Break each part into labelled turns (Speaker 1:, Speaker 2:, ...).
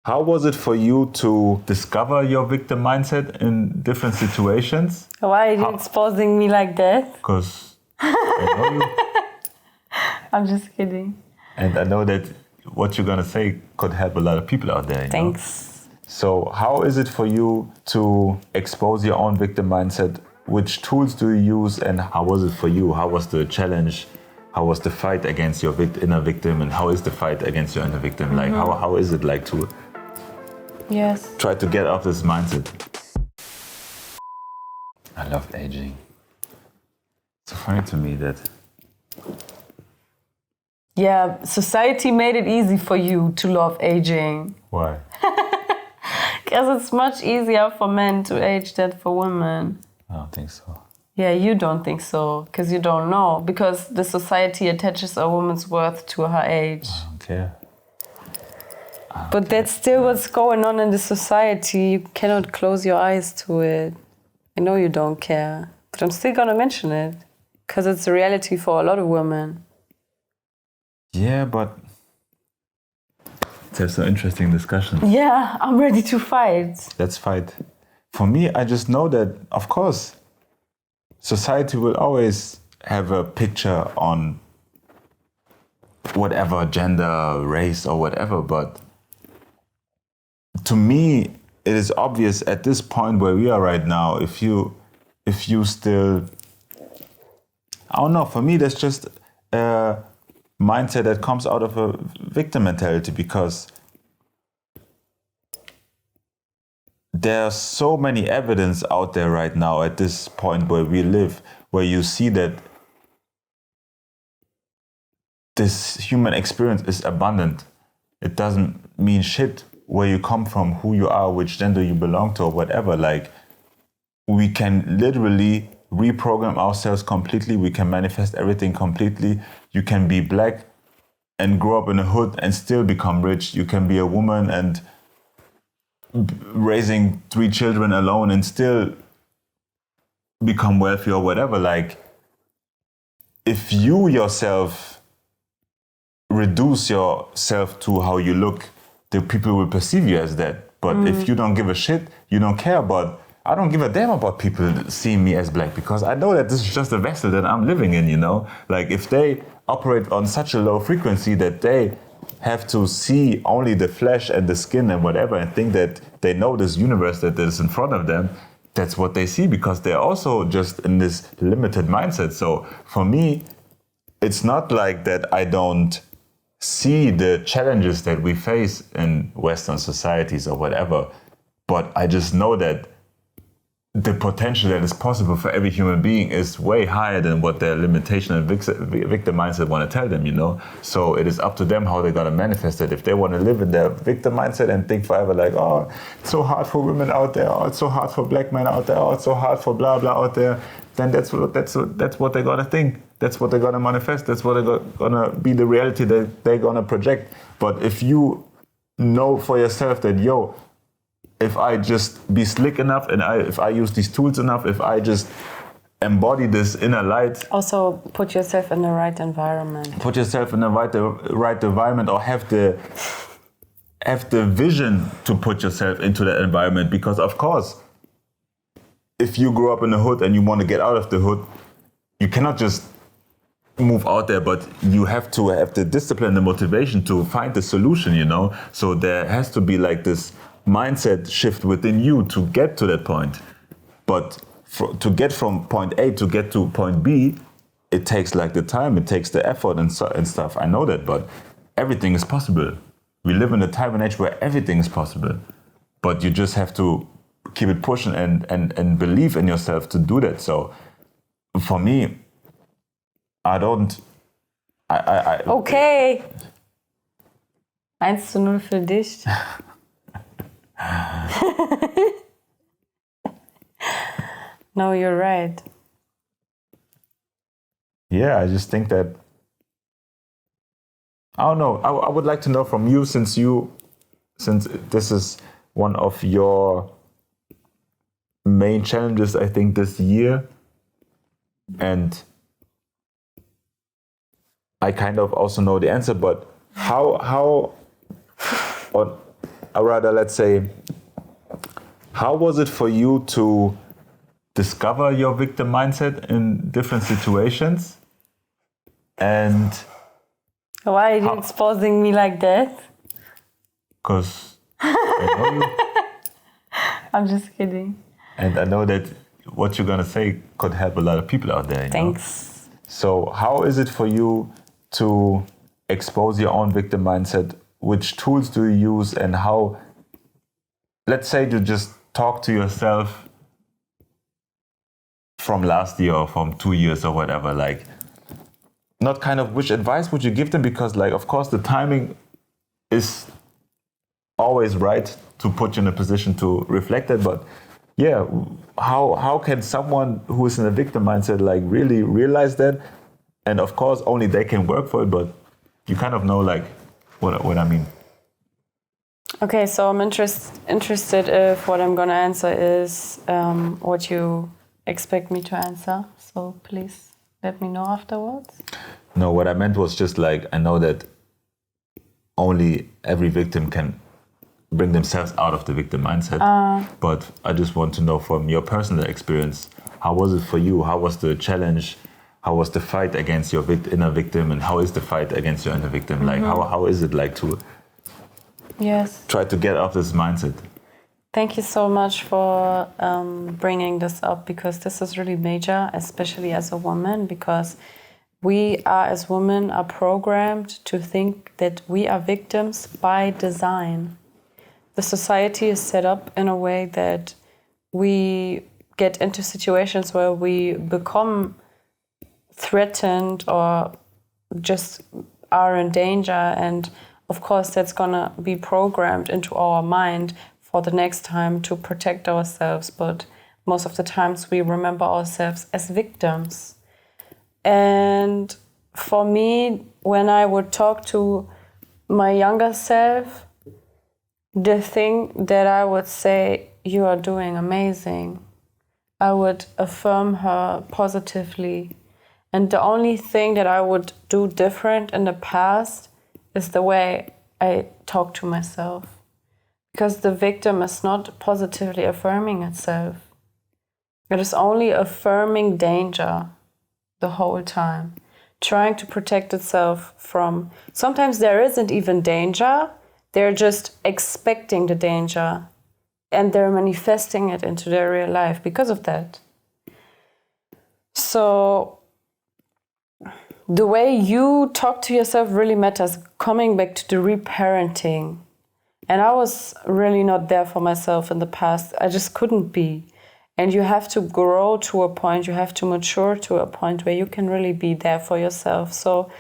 Speaker 1: How was it for you to discover your victim mindset in different situations?
Speaker 2: Why are you exposing me like that?
Speaker 1: Because I know you,
Speaker 2: I'm just kidding.
Speaker 1: and I know that what you're gonna say could help a lot of people out there. You know?
Speaker 2: Thanks.
Speaker 1: So how is it for you to expose your own victim mindset? Which tools do you use, and how was it for you? How was the challenge? How was the fight against your inner victim, and how is the fight against your inner victim? Like, how is it like to
Speaker 2: Yes.
Speaker 1: try to get off this mindset? I love aging. It's so funny to me that...
Speaker 2: Yeah, society made it easy for you to love aging.
Speaker 1: Why?
Speaker 2: Because it's much easier for men to age than for women.
Speaker 1: I don't think so.
Speaker 2: Yeah, you don't think so, because you don't know. Because the society attaches a woman's worth to her age.
Speaker 1: I don't care.
Speaker 2: But that's still what's going on in the society. You cannot close your eyes to it. I know you don't care, but I'm still gonna mention it. Because it's a reality for a lot of women.
Speaker 1: Yeah, but... There's some interesting discussions.
Speaker 2: Yeah, I'm ready to fight.
Speaker 1: Let's fight. For me, I just know that, of course, society will always have a picture on whatever gender, race, or whatever. But to me, it is obvious at this point where we are right now, if you still, I don't know, for me, that's just a mindset that comes out of a victim mentality, because there's so many evidence out there right now at this point where we live, where you see that this human experience is abundant. It doesn't mean shit where you come from, who you are, which gender you belong to, or whatever. Like, we can literally reprogram ourselves completely. We can manifest everything completely. You can be black and grow up in a hood and still become rich. You can be a woman and raising 3 children alone and still become wealthy or whatever. Like, if you yourself reduce yourself to how you look, the people will perceive you as that. But if you don't give a shit, you don't care about... I don't give a damn about people seeing me as black, because I know that this is just a vessel that I'm living in, you know? Like, if they operate on such a low frequency that they have to see only the flesh and the skin and whatever and think that they know this universe that is in front of them, that's what they see, because they're also just in this limited mindset. So for me, it's not like that I don't see the challenges that we face in Western societies or whatever, but I just know that the potential that is possible for every human being is way higher than what their limitation and victim mindset want to tell them, you know? So it is up to them how they're going to manifest it. If they want to live in their victim mindset and think forever like, oh, it's so hard for women out there, oh, it's so hard for black men out there, oh, it's so hard for blah, blah out there, then that's what they're going to think. That's what they're going to manifest. That's what they're going to be the reality that they're going to project. But if you know for yourself that, yo, if I just be slick enough and if I use these tools enough, if I just embody this inner light.
Speaker 2: Also, put yourself in the right environment.
Speaker 1: Put yourself in the right environment, or have the vision to put yourself into that environment. Because of course, if you grow up in the hood and you want to get out of the hood, you cannot just move out there, but you have to have the discipline, the motivation to find the solution, you know? So there has to be like this mindset shift within you to get to that point. But to get from point A to get to point B, it takes like the time, it takes the effort and stuff. I know that, but everything is possible. We live in a time and age where everything is possible, but you just have to keep it pushing and believe in yourself to do that. So for me,
Speaker 2: Okay. 1:0 für dich. No, you're right.
Speaker 1: Yeah, I just think that, I don't know, I would like to know from you, since this is one of your main challenges, I think, this year, and I kind of also know the answer, but how or or rather, let's say, how was it for you to discover your victim mindset in different situations? And
Speaker 2: why are you exposing me like that?
Speaker 1: Because I know you.
Speaker 2: I'm just kidding.
Speaker 1: And I know that what you're gonna say could help a lot of people out there.
Speaker 2: Thanks.
Speaker 1: So how is it for you to expose your own victim mindset? Which tools do you use, and how, let's say you just talk to yourself from last year or from 2 years or whatever, like, not kind of which advice would you give them? Because, like, of course the timing is always right to put you in a position to reflect it, but yeah, how can someone who is in a victim mindset like really realize that? And of course only they can work for it, but you kind of know like what I mean.
Speaker 2: Okay, so I'm interested if what I'm gonna answer is what you expect me to answer. So please let me know afterwards.
Speaker 1: No, what I meant was just like, I know that only every victim can bring themselves out of the victim mindset. But I just want to know from your personal experience, how was it for you? How was the challenge? How was the fight against your inner victim? And how is the fight against your inner victim? Like, how is it like to try to get off this mindset?
Speaker 2: Thank you so much for bringing this up, because this is really major, especially as a woman, because we are, as women, are programmed to think that we are victims by design. The society is set up in a way that we get into situations where we become threatened or just are in danger. And of course, that's gonna be programmed into our mind for the next time to protect ourselves. But most of the times we remember ourselves as victims. And for me, when I would talk to my younger self, the thing that I would say, you are doing amazing. I would affirm her positively. And the only thing that I would do different in the past is the way I talk to myself. Because the victim is not positively affirming itself. It is only affirming danger the whole time, trying to protect itself from, sometimes there isn't even danger, they're just expecting the danger and they're manifesting it into their real life because of that. So the way you talk to yourself really matters, coming back to the reparenting. And I was really not there for myself in the past. I just couldn't be. And you have to grow to a point, you have to mature to a point where you can really be there for yourself. So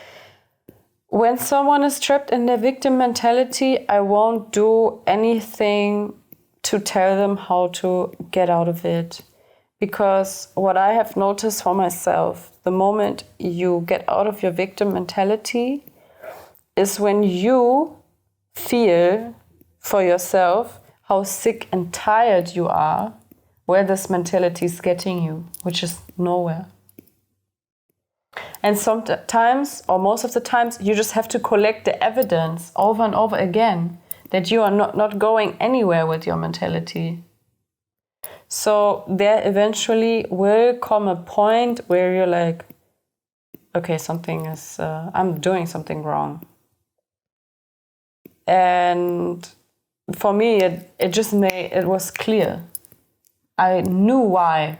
Speaker 2: when someone is trapped in their victim mentality, I won't do anything to tell them how to get out of it. Because what I have noticed for myself, the moment you get out of your victim mentality is when you feel for yourself how sick and tired you are, where this mentality is getting you, which is nowhere. And sometimes, or most of the times, you just have to collect the evidence over and over again that you are not going anywhere with your mentality. So there eventually will come a point where you're like, okay, something is, I'm doing something wrong. And for me, it was clear. I knew why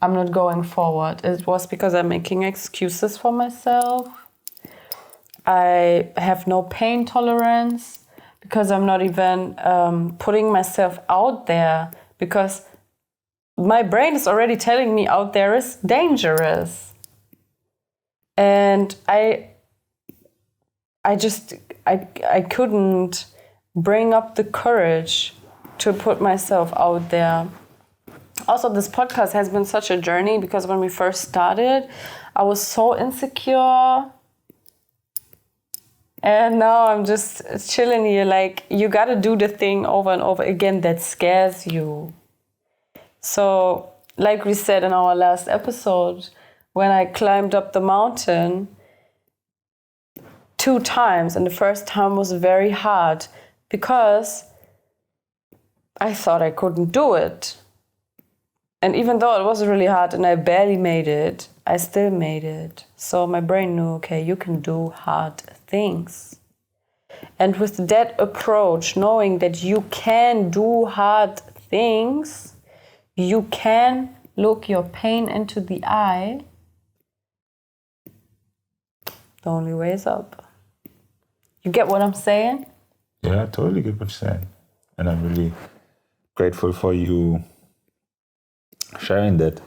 Speaker 2: I'm not going forward. It was because I'm making excuses for myself. I have no pain tolerance because I'm not even putting myself out there, because my brain is already telling me out there is dangerous. And I couldn't bring up the courage to put myself out there. Also, this podcast has been such a journey, because when we first started, I was so insecure. And now I'm just chilling here. Like, you got to do the thing over and over again that scares you. So, like we said in our last episode, when I climbed up the mountain 2 times, and the first time was very hard, because I thought I couldn't do it. And even though it was really hard and I barely made it, I still made it. So my brain knew, okay, you can do hard things. And with that approach, knowing that you can do hard things, you can look your pain into the eye, the only way is up. You get what I'm saying?
Speaker 1: Yeah, I totally get what you're saying. And I'm really grateful for you sharing that.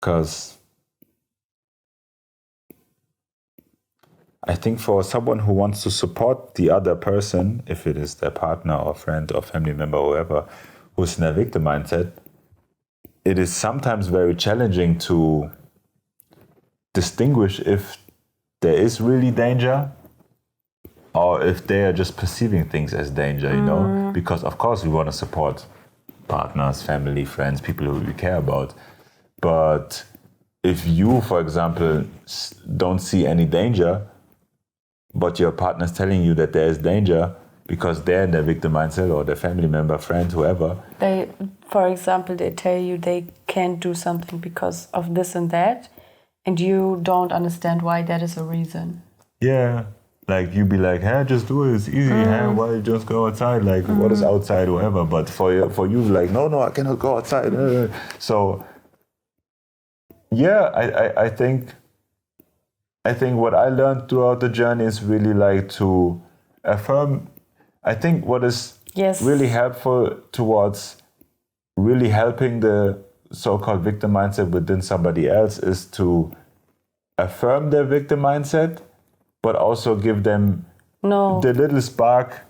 Speaker 1: Because I think for someone who wants to support the other person, if it is their partner or friend or family member or whoever, who's in a victim mindset, it is sometimes very challenging to distinguish if there is really danger or if they are just perceiving things as danger, you know? Because of course we want to support partners, family, friends, people who we care about. But if you, for example, don't see any danger, but your partner's telling you that there is danger because they're in their victim mindset or their family member, friend, whoever.
Speaker 2: For example, they tell you they can't do something because of this and that, and you don't understand why that is a reason.
Speaker 1: Yeah, like you be like, hey, just do it, it's easy, hey, why you just go outside? Like, what is outside, whatever. But for you, like, no, I cannot go outside. So, yeah, I think what I learned throughout the journey is really like to affirm. I think what is really helpful towards really helping the so-called victim mindset within somebody else is to affirm their victim mindset, but also give them the little spark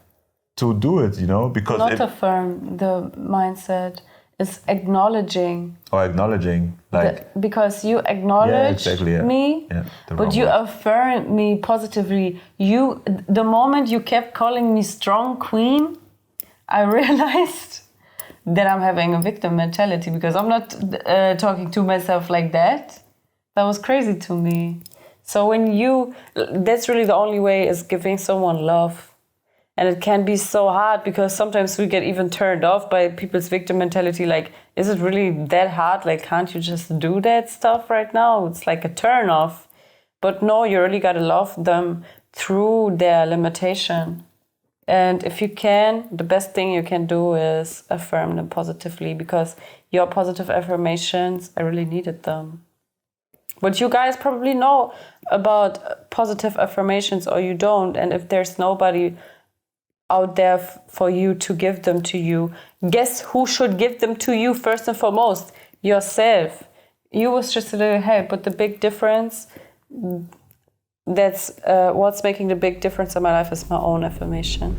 Speaker 1: to do it, you know? Because
Speaker 2: not affirm the mindset, is acknowledging.
Speaker 1: Or acknowledging, like...
Speaker 2: because you acknowledge me, but you affirm me positively. The moment you kept calling me strong queen, I realized that I'm having a victim mentality because I'm not talking to myself like that. That was crazy to me. So that's really the only way, is giving someone love. And it can be so hard because sometimes we get even turned off by people's victim mentality. Like, is it really that hard? Like, can't you just do that stuff right now? It's like a turn off. But no, you really got to love them through their limitation. And if you can, the best thing you can do is affirm them positively, because your positive affirmations, I really needed them. But you guys probably know about positive affirmations, or you don't. And if there's nobody out there for you to give them to you, guess who should give them to you first and foremost? Yourself. You was just a little help, but the big difference, that's what's making the big difference in my life is my own affirmation.